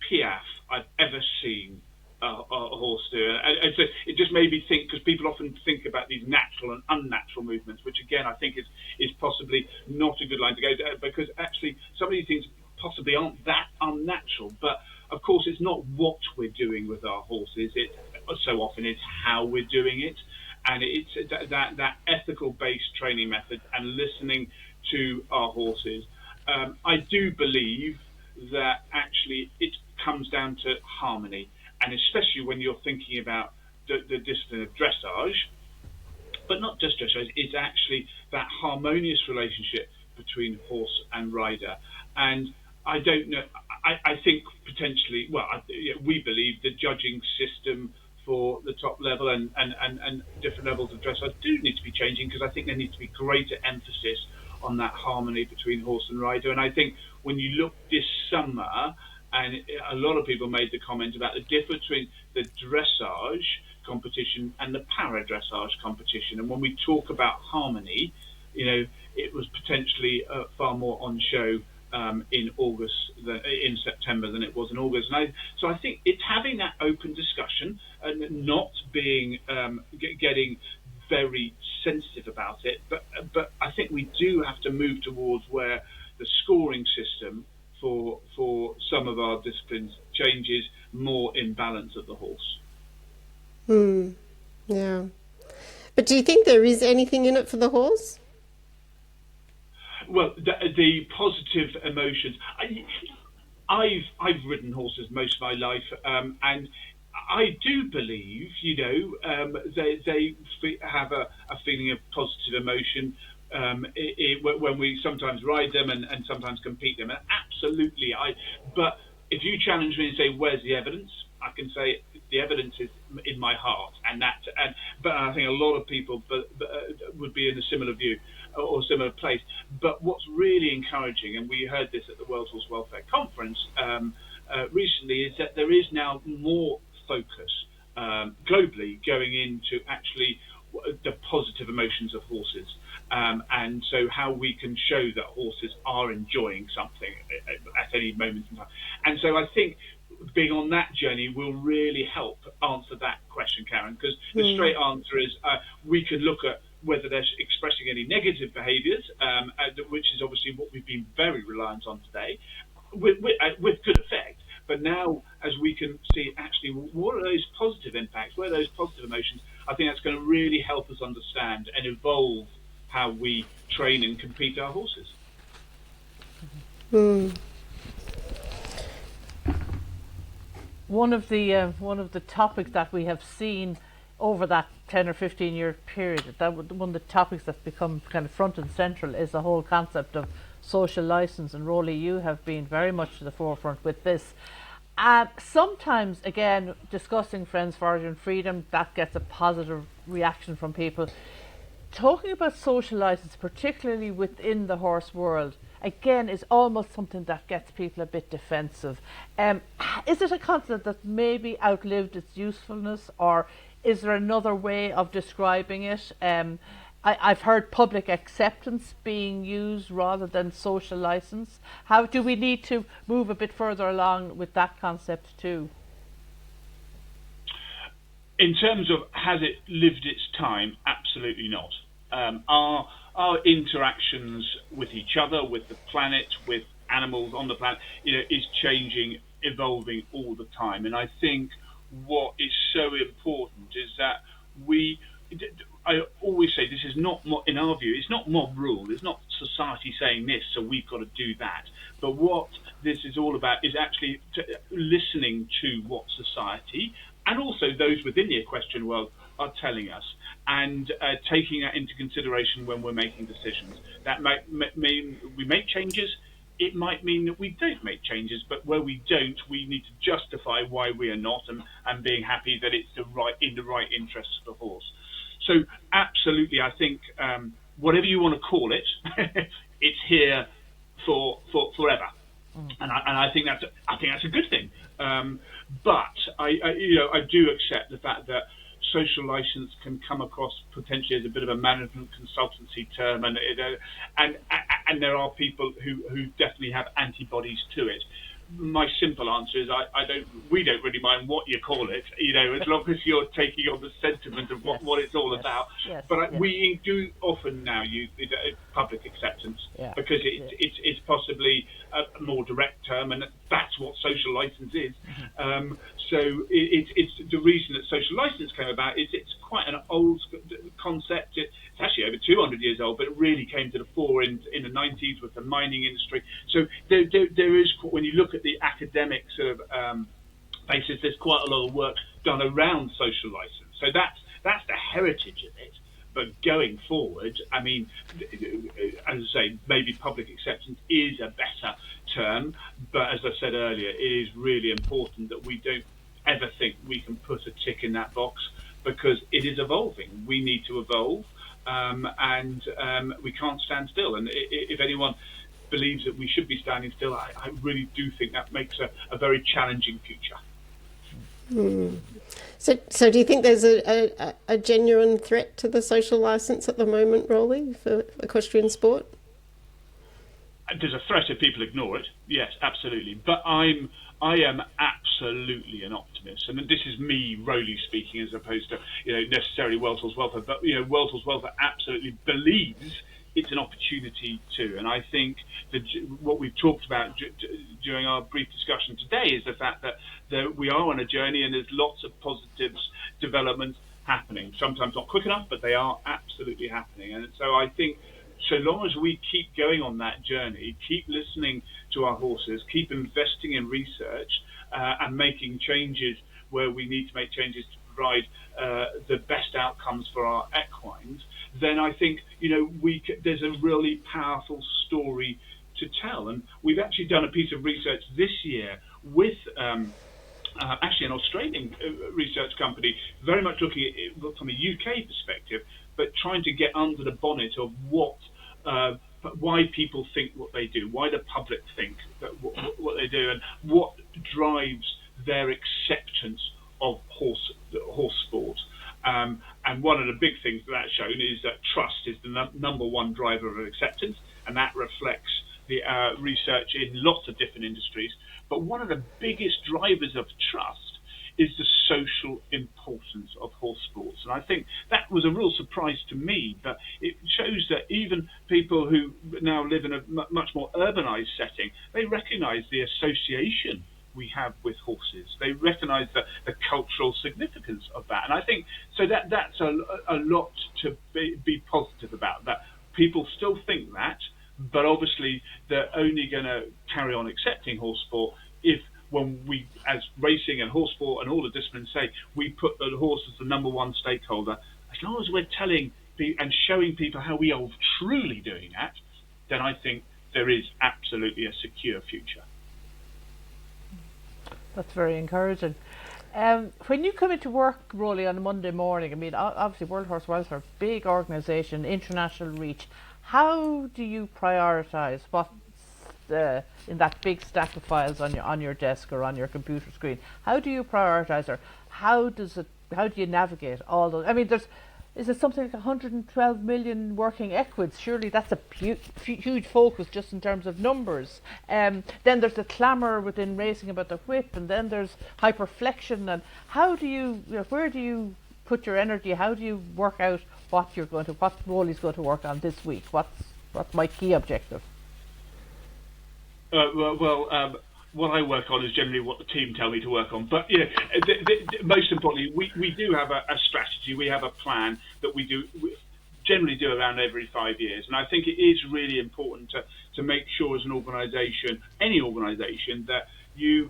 piaffe I've ever seen a horse do. And so it just made me think, because people often think about these natural and unnatural movements, which again I think is possibly not a good line to go down, because actually some of these things possibly aren't that unnatural. But of course, it's not what we're doing with our horses. It so often it's how we're doing it, and it's that ethical-based training method and listening to our horses. I do believe that actually it comes down to harmony, and especially when you're thinking about the discipline of dressage, but not just dressage. It's actually that harmonious relationship between horse and rider, and I don't know. I think potentially, we believe the judging system for the top level and different levels of dressage do need to be changing, because I think there needs to be greater emphasis on that harmony between horse and rider. And I think when you look this summer, and a lot of people made the comment about the difference between the dressage competition and the para-dressage competition. And when we talk about harmony, it was potentially far more on show in September than it was in August. So I think it's having that open discussion and not being getting very sensitive about it. But I think we do have to move towards where the scoring system for some of our disciplines changes more in balance of the horse. Yeah. But do you think there is anything in it for the horse? Well, the positive emotions. I've ridden horses most of my life, and I do believe, they have a feeling of positive emotion when we sometimes ride them and sometimes compete them. And absolutely, but if you challenge me and say, "Where's the evidence?" I can say the evidence is in my heart, but I think a lot of people would be in a similar view or similar place. But what's really encouraging, and we heard this at the World Horse Welfare Conference recently, is that there is now more focus globally going into actually the positive emotions of horses, and so how we can show that horses are enjoying something at any moment in time. And so I think being on that journey will really help answer that question, Karen, because the straight answer is we can look at whether they're expressing any negative behaviours, which is obviously what we've been very reliant on today, with good effect. But now, as we can see, actually, what are those positive impacts? What are those positive emotions? I think that's going to really help us understand and evolve how we train and compete our horses. One of the topics that we have seen over that 10 or 15 year period, one of the topics that's become kind of front and central is the whole concept of social license. And Roly, you have been very much to the forefront with this. Sometimes, again, discussing Friends, Forage and Freedom, that gets a positive reaction from people. Talking about social license, particularly within the horse world, again, is almost something that gets people a bit defensive. Is it a concept that maybe outlived its usefulness, or is there another way of describing it? I've heard public acceptance being used rather than social license. How do we need to move a bit further along with that concept too? In terms of has it lived its time, absolutely not. Our interactions with each other, with the planet, with animals on the planet, is changing, evolving all the time. And I think what is so important is that I always say this is not, in our view, it's not mob rule. It's not society saying this, so we've got to do that. But what this is all about is actually listening to what society and also those within the equestrian world are telling us, and taking that into consideration when we're making decisions. That might mean we make changes. It might mean that we don't make changes, but where we don't, we need to justify why we are not, and being happy that it's in the right interests of the horse. So absolutely, I think whatever you want to call it, it's here for forever, and I think that's a good thing. But I do accept the fact that social license can come across potentially as a bit of a management consultancy term, and there are people who definitely have antibodies to it. My simple answer is we don't really mind what you call it, as long as you're taking on the sentiment of what it's all about. Yes, but we do often now use public acceptance, because it's possibly a more direct term, and that's what social license is. So it's the reason that social license came about is it's quite an old concept. It's actually over 200 years old, but it really came to the fore in the 90s with the mining industry. So there is, when you look at the academic sort of basis, there's quite a lot of work done around social license. So that's the heritage of it. But going forward, I mean, as I say, maybe public acceptance is a better term. But as I said earlier, it is really important that we don't ever think we can put a tick in that box, because it is evolving. We need to evolve, and we can't stand still. And if anyone believes that we should be standing still, I really do think that makes a very challenging future. So do you think there's a genuine threat to the social license at the moment, Roly, for equestrian sport? There's a threat if people ignore it. Yes, absolutely. But I am absolutely an optimist, and this is me, Roly, speaking, as opposed to necessarily World Horse Welfare. But World Horse Welfare absolutely believes it's an opportunity too. And I think that what we've talked about during our brief discussion today is the fact that we are on a journey, and there's lots of positive developments happening. Sometimes not quick enough, but they are absolutely happening. And so I think so long as we keep going on that journey, keep listening to our horses, keep investing in research, and making changes where we need to make changes to provide the best outcomes for our equines, then I think there's a really powerful story to tell. And we've actually done a piece of research this year with actually an Australian research company, very much looking at it from a UK perspective, but trying to get under the bonnet of why people think what they do, why the public think that what they do, and what drives their acceptance of horse sport. And one of the big things that's shown is that trust is the number one driver of acceptance, and that reflects the research in lots of different industries. But one of the biggest drivers of trust is the social importance of horse sports. And I think that was a real surprise to me, but it shows that even people who now live in a much more urbanized setting, they recognize the association we have with horses. They recognise the cultural significance of that, and I think so that's a lot to be positive about. That people still think that, but obviously they're only going to carry on accepting horse sport if, when we, as racing and horse sport and all the disciplines say, we put the horse as the number one stakeholder. As long as we're telling and showing people how we are truly doing that, then I think there is absolutely a secure future. That's very encouraging. When you come into work, Roly, on a Monday morning, I mean, obviously World Horse Welfare, big organisation, international reach. How do you prioritise what's in that big stack of files on your desk or on your computer screen? How do you prioritise, or how do you navigate all those? I mean, is it something like 112 million working equids? Surely that's a huge focus just in terms of numbers. Then there's the clamour within racing about the whip, and then there's hyperflexion. And how do where do you put your energy? How do you work out what Roly's going to work on this week? What's my key objective? What I work on is generally what the team tell me to work on. But most importantly, we do have a strategy. We have a plan that we generally do around every 5 years. And I think it is really important to make sure as an organisation, any organisation, that you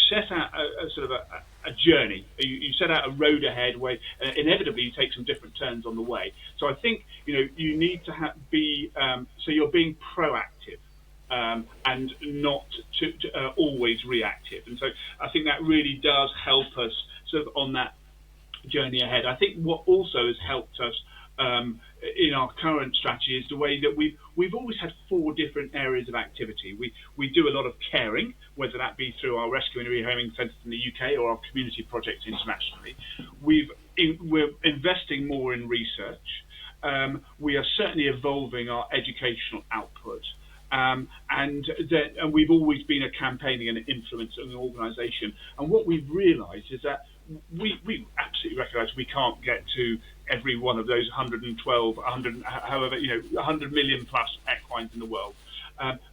set out a sort of a journey. You set out a road ahead where inevitably you take some different turns on the way. So I think you need to be so you're being proactive. And not to always reactive. And so I think that really does help us sort of on that journey ahead. I think what also has helped us in our current strategy is the way that we've always had 4 different areas of activity. We do a lot of caring, whether that be through our rescue and rehoming centres in the UK or our community projects internationally. We're investing more in research. We are certainly evolving our educational output. And we've always been a campaigning and an influencing organisation. And what we've realised is that we absolutely recognise we can't get to every one of those 112, 100 million plus equines in the world.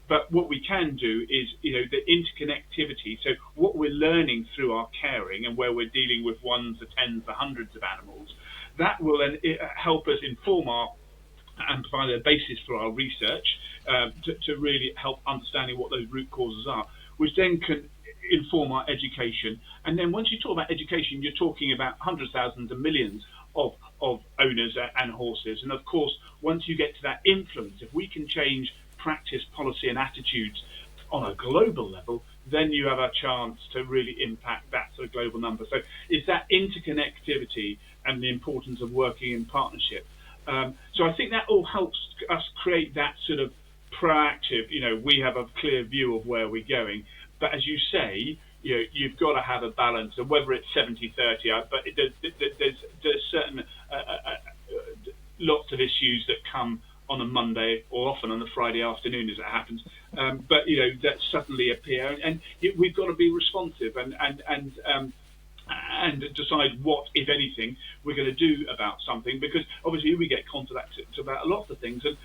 But what we can do is, the interconnectivity. So what we're learning through our caring and where we're dealing with ones, the tens, the hundreds of animals, that will then help us inform and provide a basis for our research to really help understanding what those root causes are, which then can inform our education. And then once you talk about education, you're talking about hundreds, thousands and millions of owners and horses. And of course, once you get to that influence, if we can change practice, policy and attitudes on a global level, then you have a chance to really impact that sort of global number. So it's that interconnectivity and the importance of working in partnership. So I think that all helps us create that sort of proactive, we have a clear view of where we're going. But as you say, you've got to have a balance, and whether it's 70-30, but there's certain lots of issues that come on a Monday or often on a Friday afternoon as it happens. But that suddenly appear, and we've got to be responsive and decide what, if anything, we're going to do about something, because obviously we get contacted about a lot of things, and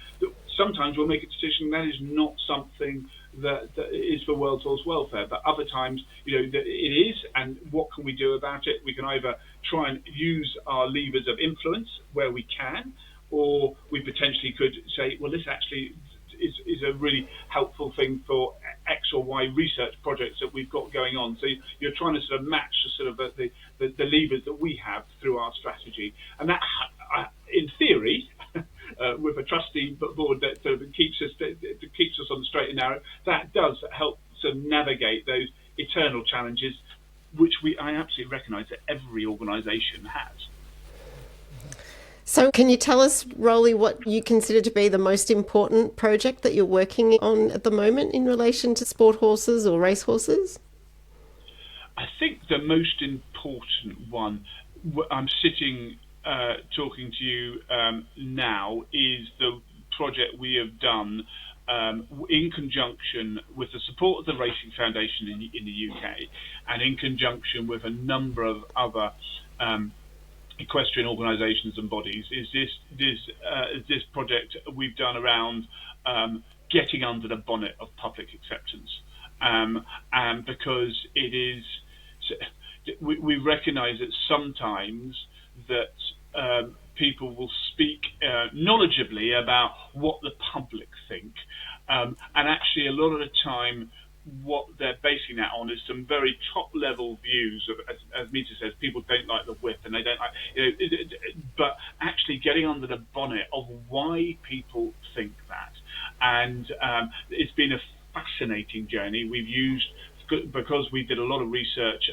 sometimes we'll make a decision that is not something that is for World Horse Welfare, but other times, that it is, and what can we do about it? We can either try and use our levers of influence where we can, or we potentially could say, well, this actually is a really helpful thing for X or Y research projects that we've got going on. So you're trying to sort of match the levers that we have through our strategy, and that, in theory, with a trustee board that sort of keeps us on the straight and narrow, that does help to navigate those eternal challenges. which I absolutely recognise that every organisation has. So, can you tell us, Roly, what you consider to be the most important project that you're working on at the moment in relation to sport horses or race horses? I think the most important one, I'm sitting talking to you now, is the project we have done in conjunction with the support of the Racing Foundation in the UK, and in conjunction with a number of other equestrian organisations and bodies, is this project we've done around getting under the bonnet of public acceptance, and because it is, we recognise that sometimes that people will speak knowledgeably about what the public think, and actually a lot of the time what they're basing that on is some very top level views of, as Mita says, people don't like the whip and they don't like, but actually getting under the bonnet of why people think that. And it's been a fascinating journey. We've used, because we did a lot of research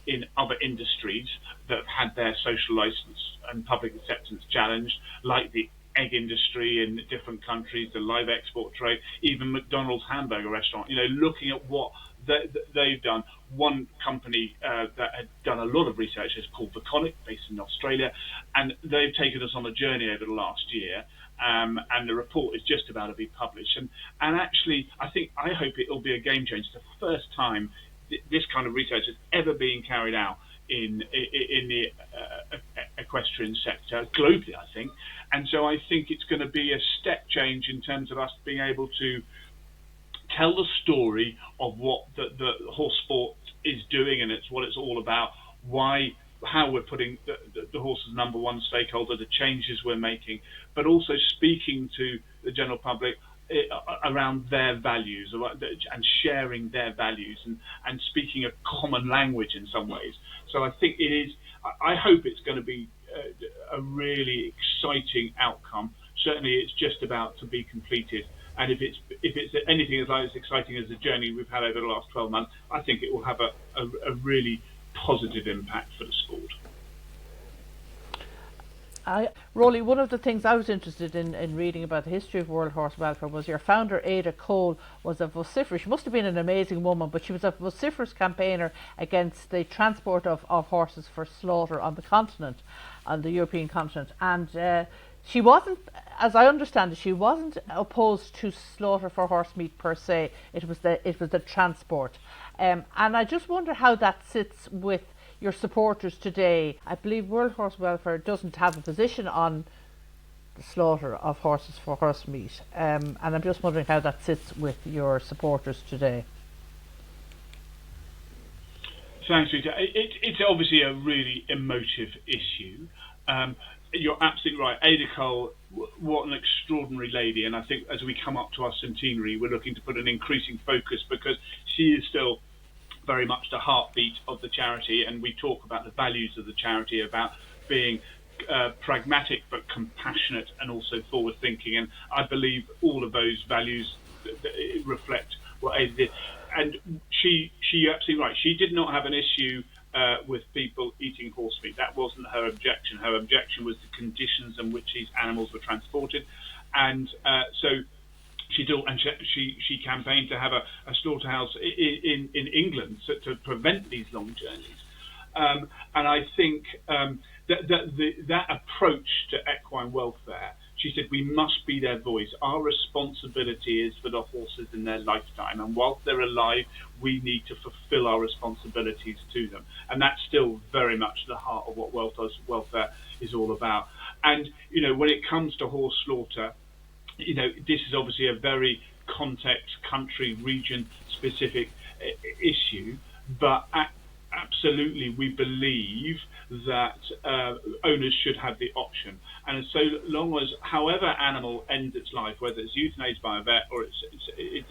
in other industries that have had their social license and public acceptance challenged, like the egg industry in different countries, the live export trade, even McDonald's hamburger restaurant, looking at what they've done. One company that had done a lot of research is called Vaconic, based in Australia, and they've taken us on a journey over the last year, and the report is just about to be published. And actually, I hope it will be a game changer. It's the first time this kind of research has ever been carried out in the equestrian sector globally, I think. And so I think it's going to be a step change in terms of us being able to tell the story of what the horse sport is doing, and it's what it's all about, how we're putting the horse as number one stakeholder, the changes we're making, but also speaking to the general public around their values and sharing their values and speaking a common language in some ways. So I think it is. I hope it's going to be a really exciting outcome. Certainly, it's just about to be completed. And if it's anything as exciting as the journey we've had over the last 12 months, I think it will have a really positive impact for the sport. Roly, one of the things I was interested in reading about the history of World Horse Welfare was your founder, Ada Cole, was a vociferous, she must have been an amazing woman, but she was a vociferous campaigner against the transport of horses for slaughter on the continent, on the European continent. And she wasn't, as I understand it, she wasn't opposed to slaughter for horse meat per se. It was the transport. And I just wonder how that sits with your supporters today. I believe World Horse Welfare doesn't have a position on the slaughter of horses for horse meat, and I'm just wondering how that sits with your supporters today. Thanks, Rita. It's obviously a really emotive issue. You're absolutely right. Ada Cole, what an extraordinary lady, and I think as we come up to our centenary, we're looking to put an increasing focus, because she is still very much the heartbeat of the charity, and we talk about the values of the charity, about being pragmatic but compassionate and also forward thinking, and I believe all of those values reflect what Ada did. And you're absolutely right, she did not have an issue with people eating horse meat. That wasn't her objection. Her objection was the conditions in which these animals were transported, and so she campaigned to have a slaughterhouse in England to prevent these long journeys. And I think that approach to equine welfare, she said, we must be their voice. Our responsibility is for the horses in their lifetime, and whilst they're alive, we need to fulfil our responsibilities to them. And that's still very much the heart of what welfare is all about. And when it comes to horse slaughter, this is obviously a very context, country, region specific issue, but absolutely we believe that owners should have the option. And so long as, however animal ends its life, whether it's euthanized by a vet or it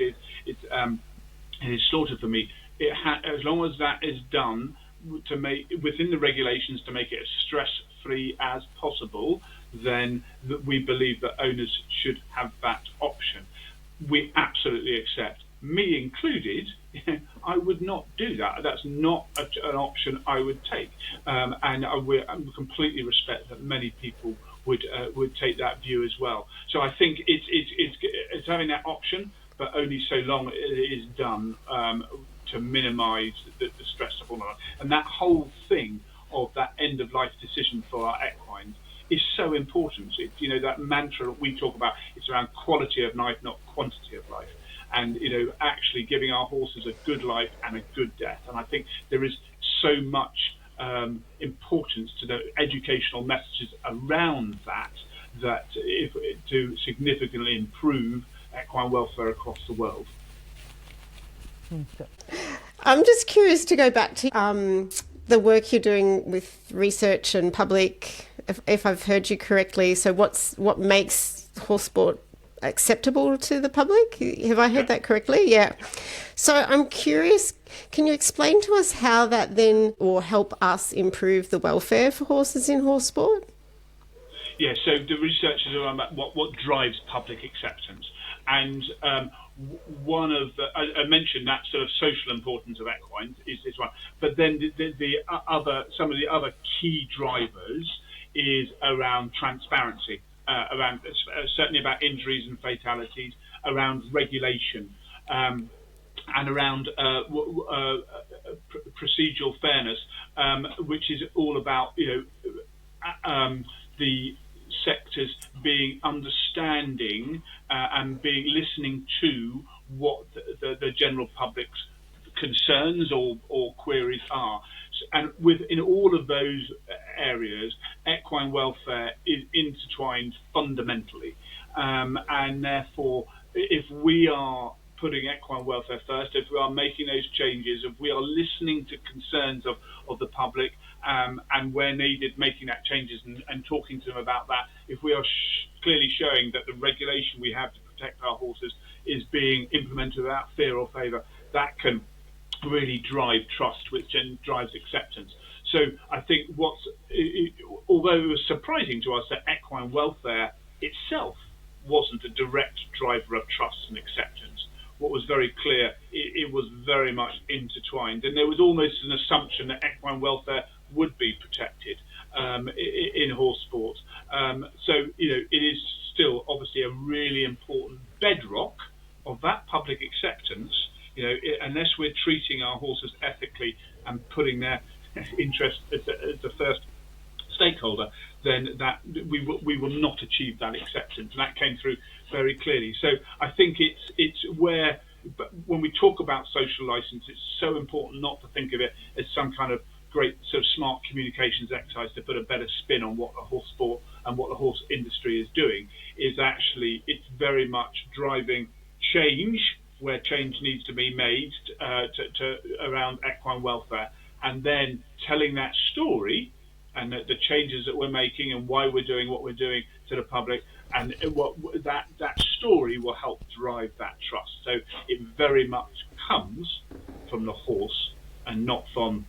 is slaughtered for meat, as long as that is done to make within the regulations to make it as stress-free as possible, then we believe that owners should have that option. We absolutely accept, me included. I would not do that. That's not an option I would take. And I completely respect that many people would take that view as well. So I think it's having that option, but only so long it is done to minimise the stress of all that. And that whole thing of that end of life decision for our equines is so important. That mantra that we talk about, it's around quality of life, not quantity of life. And, actually giving our horses a good life and a good death. And I think there is so much importance to the educational messages around that to significantly improve equine welfare across the world. I'm just curious to go back to the work you're doing with research and public, if I've heard you correctly. So what makes horse sport acceptable to the public? Have I heard that correctly? Yeah. So I'm curious, can you explain to us how that then will help us improve the welfare for horses in horse sport? Yeah, so the research is around what drives public acceptance. And one of I mentioned that sort of social importance of equines is one. But then some of the other key drivers is around transparency. Around certainly about injuries and fatalities, around regulation, and around procedural fairness, which is all about the sectors being understanding and being listening to what the general public's concerns or queries are. And within all of those areas, equine welfare is intertwined fundamentally. And therefore, if we are putting equine welfare first, if we are making those changes, if we are listening to concerns of the public, and where needed, making that changes and talking to them about that, if we are clearly showing that the regulation we have to protect our horses is being implemented without fear or favour, that can really drive trust, which then drives acceptance. So I think although it was surprising to us that equine welfare itself wasn't a direct driver of trust and acceptance, what was very clear, it was very much intertwined. And there was almost an assumption that equine welfare would be protected in horse sport. So, it is still obviously a really important bedrock of that public acceptance. Unless we're treating our horses ethically and putting their interest as the first stakeholder, then that we will not achieve that acceptance, and that came through very clearly. So I think it's where, but when we talk about social license, it's so important not to think of it as some kind of great sort of smart communications exercise to put a better spin on what the horse sport and what the horse industry is doing. Is actually, it's very much driving change where change needs to be made to around equine welfare, and then telling that story and the changes that we're making and why we're doing what we're doing to the public, and what that story will help drive that trust. So it very much comes from the horse and not from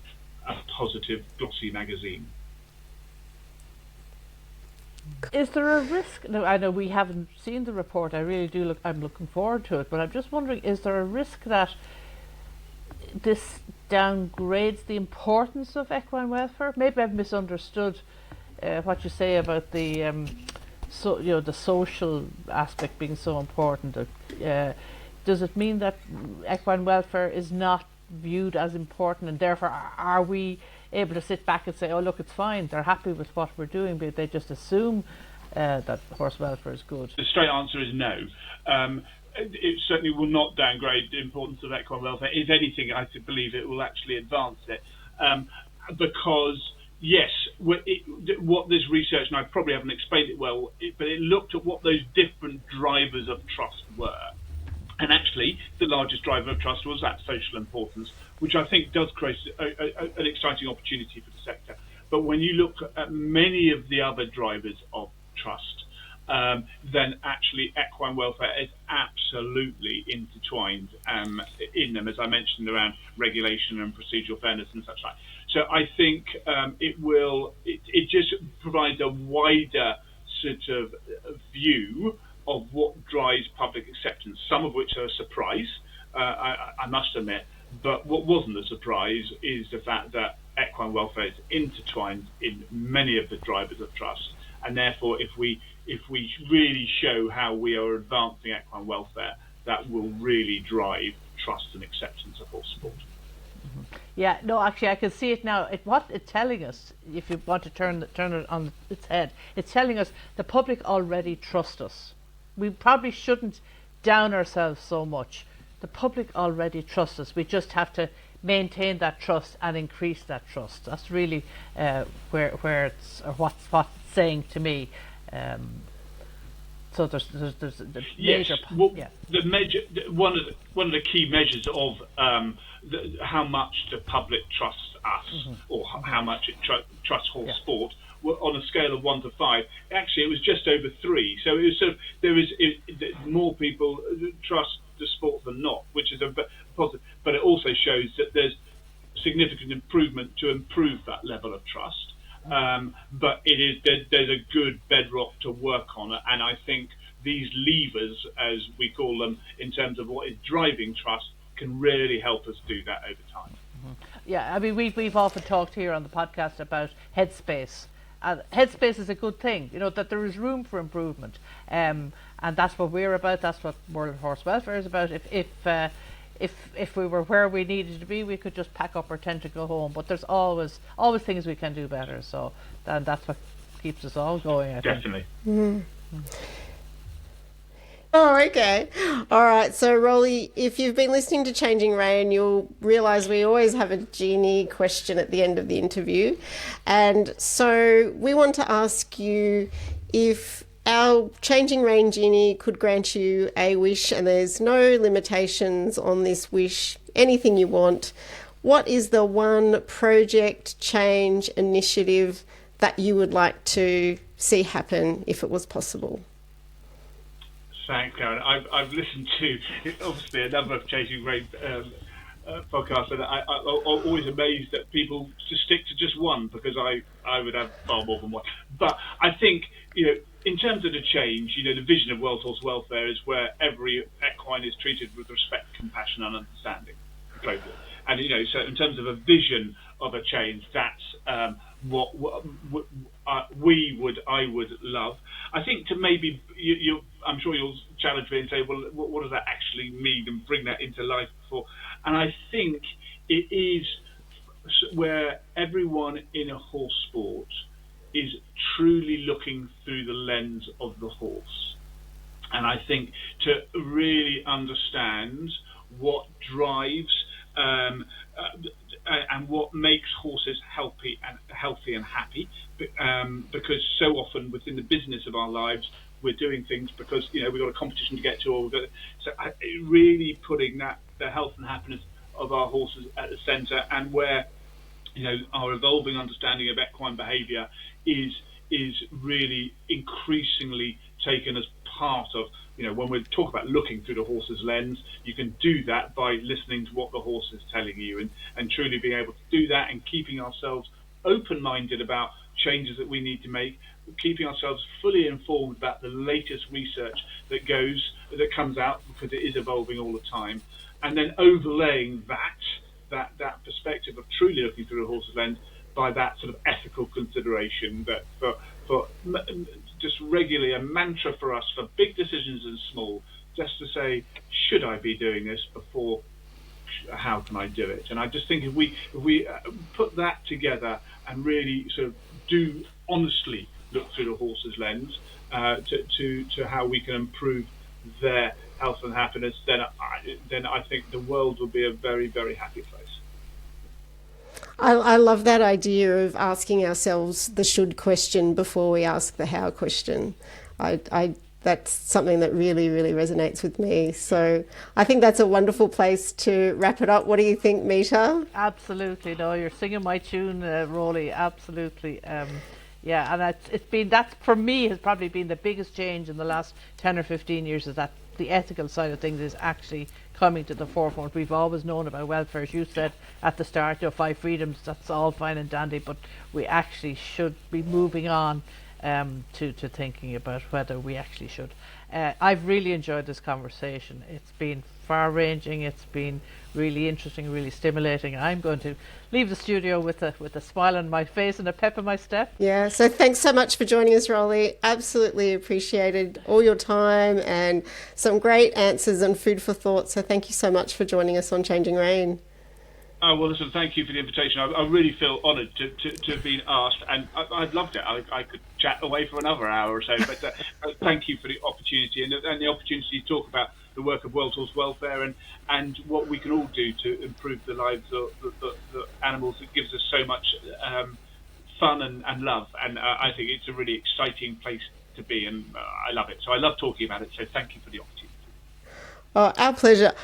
a positive glossy magazine. Is there a risk? No, I know we haven't seen the report. I'm looking forward to it, but I'm just wondering: is there a risk that this downgrades the importance of equine welfare? Maybe I've misunderstood what you say about the the social aspect being so important. Does it mean that equine welfare is not viewed as important, and therefore are we able to sit back and say, oh look, it's fine, they're happy with what we're doing, but they just assume that horse welfare is good? The straight answer is no. It certainly will not downgrade the importance of equine welfare. If anything, I believe it will actually advance it, because yes, what this research, and I probably haven't explained it well, but it looked at what those different drivers of trust were. And actually, the largest driver of trust was that social importance, which I think does create an exciting opportunity for the sector. But when you look at many of the other drivers of trust, then actually equine welfare is absolutely intertwined in them, as I mentioned, around regulation and procedural fairness and such like. So I think it just provides a wider sort of view of what drives public acceptance, some of which are a surprise, I must admit, But what wasn't a surprise is the fact that equine welfare is intertwined in many of the drivers of trust, and therefore, if we really show how we are advancing equine welfare, that will really drive trust and acceptance of horse sport. Yeah, no, actually, I can see it now. What it's telling us, if you want to turn it on its head, it's telling us the public already trust us. We probably shouldn't down ourselves so much. The public already trusts us. We just have to maintain that trust and increase that trust. That's really where it's, or what's saying to me. So there's the Yes, major. well, Yeah. the measure, one of the key measures of how much the public trusts us, or how much it trusts horse sport, on a scale of 1 to 5. Actually, it was just over 3. So it was sort of, more people trust the sport than not, which is a positive. But it also shows that there's significant improvement to improve that level of trust. But there's a good bedrock to work on, and I think these levers, as we call them, in terms of what is driving trust, can really help us do that over time. Yeah, I mean, we've often talked here on the podcast about headspace. Headspace is a good thing, that there is room for improvement, and that's what we're about. That's what World Horse Welfare is about. If we were where we needed to be, we could just pack up our tent and go home. But there's always things we can do better. So that's what keeps us all going, I think. Definitely. Oh, okay. All right. So, Roly, if you've been listening to Changing Rein, you'll realise we always have a genie question at the end of the interview. And so we want to ask you if our Changing Rein genie could grant you a wish and there's no limitations on this wish, anything you want, what is the one project, change, initiative that you would like to see happen if it was possible? Thanks, Karen. I've listened to, obviously, a number of Changing Rein podcasts, and I'm always amazed that people just stick to just one, because I would have far more than one. But I think, in terms of the change, the vision of World Horse Welfare is where every equine is treated with respect, compassion, and understanding globally. And so in terms of a vision of a change, that's what I would love. I think to maybe I'm sure you'll challenge me and say, well, what does that actually mean, and bring that into life before. And I think it is where everyone in a horse sport is truly looking through the lens of the horse. And I think to really understand what drives and what makes horses healthy and happy, because so often within the business of our lives we're doing things because we've got a competition to get to, or really putting the health and happiness of our horses at the centre, and where our evolving understanding of equine behaviour is really increasingly taken as part of, when we talk about looking through the horse's lens, you can do that by listening to what the horse is telling you, and truly being able to do that, and keeping ourselves open-minded about changes that we need to make, keeping ourselves fully informed about the latest research that comes out, because it is evolving all the time, and then overlaying that perspective of truly looking through the horse's lens by that sort of ethical consideration, that for just regularly a mantra for us for big decisions and small, just to say, should I be doing this before how can I do it? And I just think if we put that together and really sort of do honestly look through the horse's lens to how we can improve their health and happiness, then I think the world will be a very, very happy place. I love that idea of asking ourselves the should question before we ask the how question. That's something that really, really resonates with me. So I think that's a wonderful place to wrap it up. What do you think, Mita? Absolutely. No, you're singing my tune, Roly. Absolutely. Yeah, and that's for me has probably been the biggest change in the last 10 or 15 years, is that the ethical side of things is actually coming to the forefront. We've always known about welfare, as you said at the start, 5 freedoms, that's all fine and dandy, but we actually should be moving on to thinking about whether we actually should. I've really enjoyed this conversation. It's been far-ranging. It's been really interesting, really stimulating. I'm going to leave the studio with a smile on my face and a pep in my step. Yeah, so thanks so much for joining us, Roly. Absolutely appreciated all your time and some great answers and food for thought. So thank you so much for joining us on Changing Rein. Oh, well, listen, thank you for the invitation. I really feel honoured to have been asked, and I loved it. I could chat away for another hour or so, but thank you for the opportunity and the opportunity to talk about the work of World Horse Welfare and what we can all do to improve the lives of the animals that gives us so much fun and love. And I think it's a really exciting place to be, and I love it. So I love talking about it, so thank you for the opportunity. Oh, our pleasure.